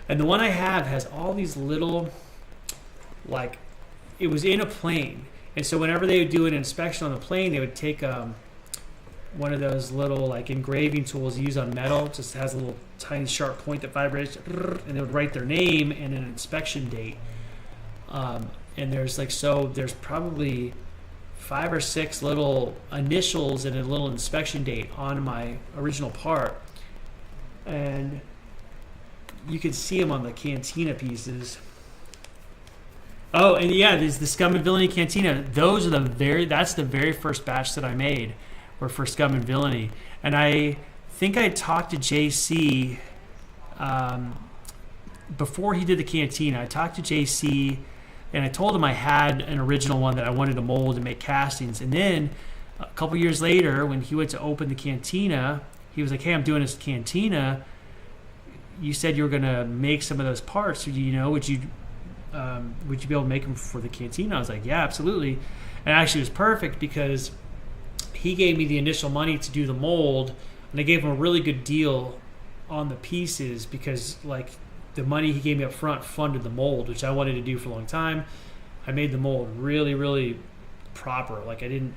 And the one I have has all these little, it was in a plane, and so whenever they would do an inspection on the plane, they would take one of those little engraving tools used on metal. It just has a little tiny sharp point that vibrates, and they would write their name and an inspection date. And there's probably 5 or 6 little initials and a little inspection date on my original part, and you can see them on the cantina pieces. Oh, and yeah, there's the Scum and Villainy Cantina. That's the very first batch that I made were for Scum and Villainy. And I think I talked to JC before he did the cantina. I talked to JC and I told him I had an original one that I wanted to mold and make castings. And then a couple years later, when he went to open the cantina, he was like, "Hey, I'm doing this cantina. You said you were going to make some of those parts. Would you be able to make them for the cantina?" I was like, "Yeah, absolutely." And actually it was perfect because he gave me the initial money to do the mold, and I gave him a really good deal on the pieces because the money he gave me up front funded the mold, which I wanted to do for a long time. I made the mold really, really proper. I didn't,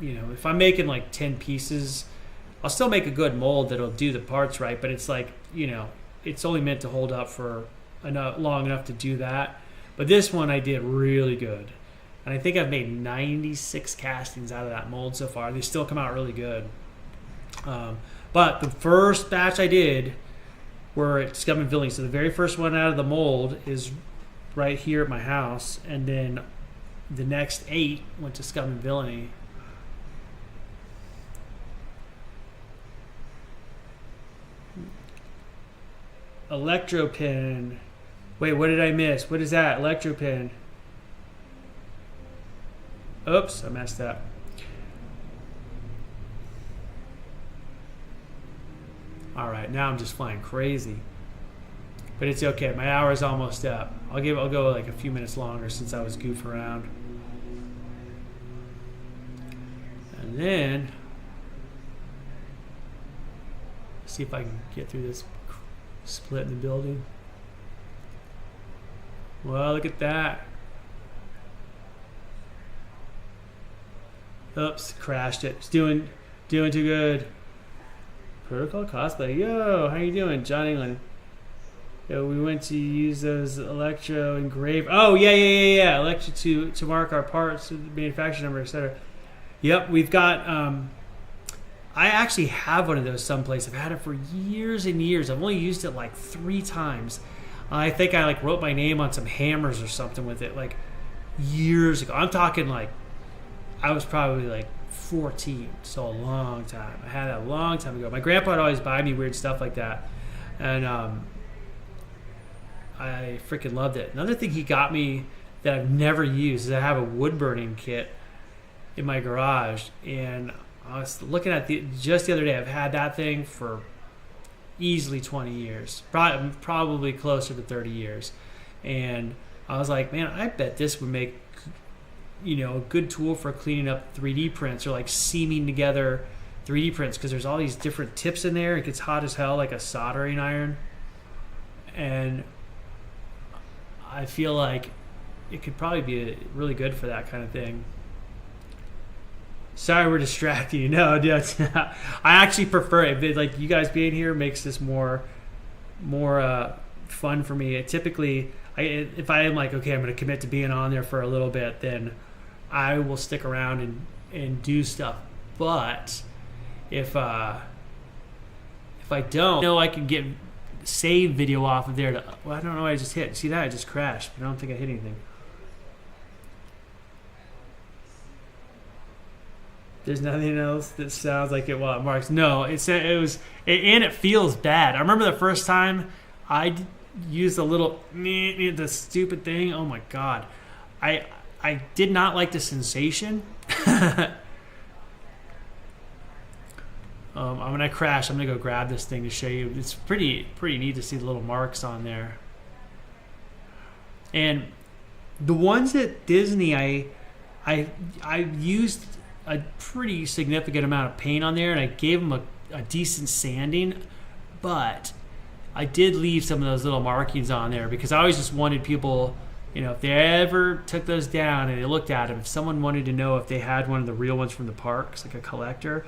if I'm making 10 pieces, I'll still make a good mold that'll do the parts right, but it's it's only meant to hold up for long enough to do that. But this one I did really good. And I think I've made 96 castings out of that mold so far. They still come out really good. But the first batch I did were at Scum and Villainy. So the very first one out of the mold is right here at my house. And then the next 8 went to Scum and Villainy. Electropin. Wait, what did I miss? What is that? Electropin. Oops, I messed up. All right, now I'm just flying crazy. But it's okay. My hour is almost up. I'll go a few minutes longer since I was goofing around. And then see if I can get through this split in the building. Well, look at that. Oops, crashed it. It's doing too good. Protocol cosplay. Yo, how you doing, John England? Yo, we went to use those electro engrave. Oh yeah. Electro to mark our parts, manufacturer number, etc. Yep, we've got. I actually have one of those someplace. I've had it for years and years. I've only used it 3 times. I think I wrote my name on some hammers or something with it years ago. I'm talking I was probably 14, so a long time. I had it a long time ago. My grandpa would always buy me weird stuff like that. And I freaking loved it. Another thing he got me that I've never used is I have a wood burning kit in my garage, and I was looking at just the other day. I've had that thing for easily 20 years, probably closer to 30 years, and I was like, man, I bet this would make a good tool for cleaning up 3D prints or like seaming together 3D prints, because there's all these different tips in there. It gets hot as hell, like a soldering iron, and I feel like it could probably be really good for that kind of thing. Sorry, we're distracting you. No, dude, I actually prefer it. Like, you guys being here makes this more fun for me. Typically, if I am like, okay, I'm going to commit to being on there for a little bit, then I will stick around and do stuff. But if I don't, I can save video off of there. I don't know what I just hit. See that? I just crashed. I don't think I hit anything. There's nothing else that sounds like it while it marks. No, and it feels bad. I remember the first time I used the stupid thing. Oh my god, I did not like the sensation. When I crash, I'm gonna go grab this thing to show you. It's pretty neat to see the little marks on there. And the ones at Disney, I used a pretty significant amount of paint on there, and I gave them a decent sanding, but I did leave some of those little markings on there because I always just wanted people, if they ever took those down and they looked at them, if someone wanted to know if they had one of the real ones from the parks, like a collector,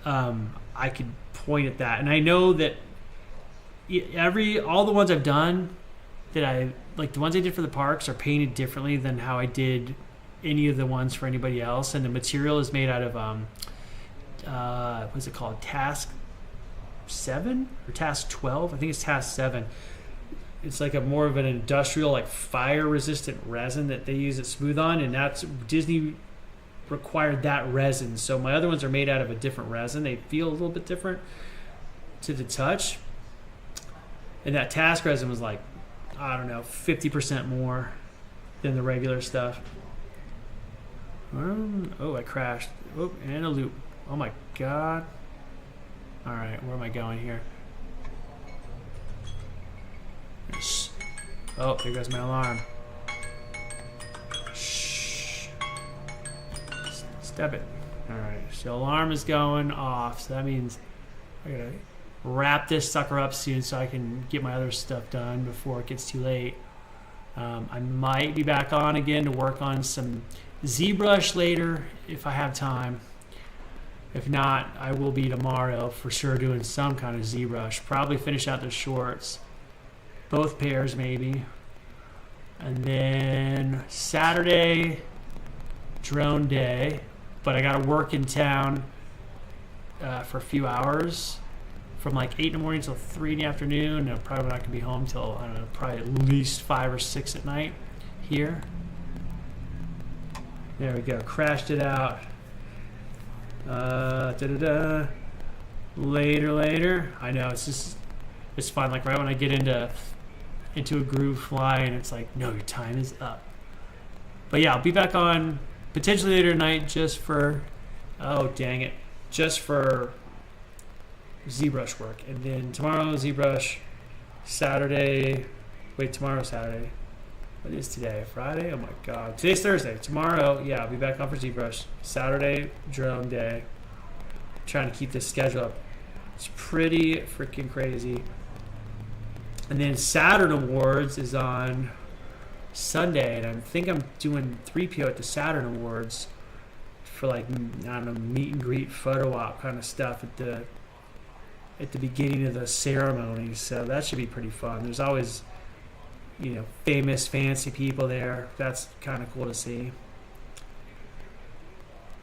I could point at that. And I know that all the ones I've done the ones I did for the parks are painted differently than how I did any of the ones for anybody else, and the material is made out of what's it called, Task 7 or Task 12? I think it's Task 7. It's like a more of an industrial, like fire resistant resin that they use at Smooth On, and that's Disney required that resin. So my other ones are made out of a different resin. They feel a little bit different to the touch, and that Task resin was like, I don't know, 50% more than the regular stuff. Oh, I crashed. Oh, and a loop. Oh my god. Alright, where am I going here? Oh, there goes my alarm. Shh. Step it. Alright, so alarm is going off, so that means I gotta wrap this sucker up soon so I can get my other stuff done before it gets too late. I might be back on again to work on some ZBrush later if I have time. If not, I will be tomorrow for sure doing some kind of ZBrush. Probably finish out the shorts, both pairs maybe. And then Saturday, drone day, but I got to work in town for a few hours from like 8 in the morning till 3 in the afternoon. I'm probably not going to be home till, I don't know, probably at least 5 or 6 at night here. There we go. Crashed it out. Later. I know, it's fun. Like right when I get into a groove flying, it's like, no, your time is up. But yeah, I'll be back on potentially later tonight just for, just for ZBrush work. And then tomorrow ZBrush, tomorrow's Saturday. What is today? Friday? Oh my god. Today's Thursday. Tomorrow, I'll be back on for ZBrush. Saturday, drone day. I'm trying to keep this schedule up. It's pretty freaking crazy. And then Saturn Awards is on Sunday, and I think I'm doing 3PO at the Saturn Awards for like, I don't know, meet and greet, photo op kind of stuff at the beginning of the ceremony. So that should be pretty fun. There's always famous, fancy people there. That's kind of cool to see.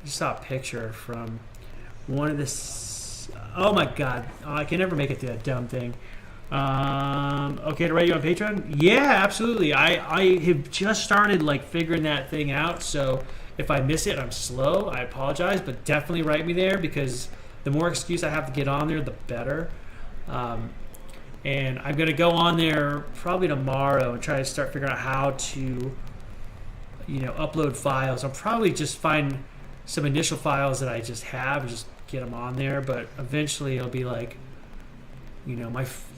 I just saw a picture from one of the... Oh my god. I can never make it to that dumb thing. Okay, to write you on Patreon? Yeah, absolutely. I have just started figuring that thing out, so if I miss it, I'm slow. I apologize, but definitely write me there, because the more excuse I have to get on there, the better. And I'm going to go on there probably tomorrow and try to start figuring out how to, upload files. I'll probably just find some initial files that I just have and just get them on there. But eventually it'll be like,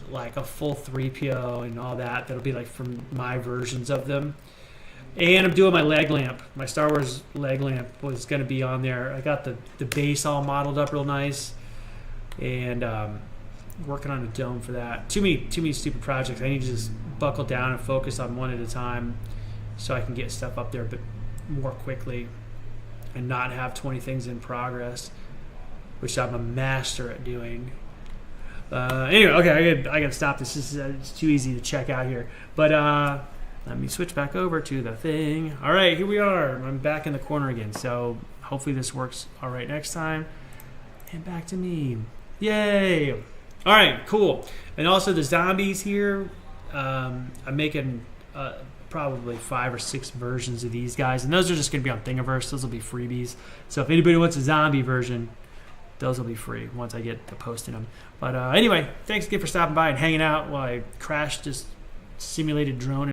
like a full 3PO and all that. That'll be like from my versions of them. And I'm doing my leg lamp. My Star Wars leg lamp was going to be on there. I got the base all modeled up real nice. And working on a dome for that. Too many stupid projects. I need to just buckle down and focus on one at a time so I can get stuff up there but more quickly and not have 20 things in progress, which I'm a master at doing. Anyway, okay, I gotta stop this. It's too easy to check out here. But let me switch back over to the thing. All right, here we are. I'm back in the corner again. So hopefully this works all right next time. And back to me. Yay! All right, cool. And also the zombies here. I'm making probably 5 or 6 versions of these guys, and those are just going to be on Thingiverse. Those will be freebies. So if anybody wants a zombie version, those will be free once I get to posting them. But anyway, thanks again for stopping by and hanging out while I crashed this simulated drone.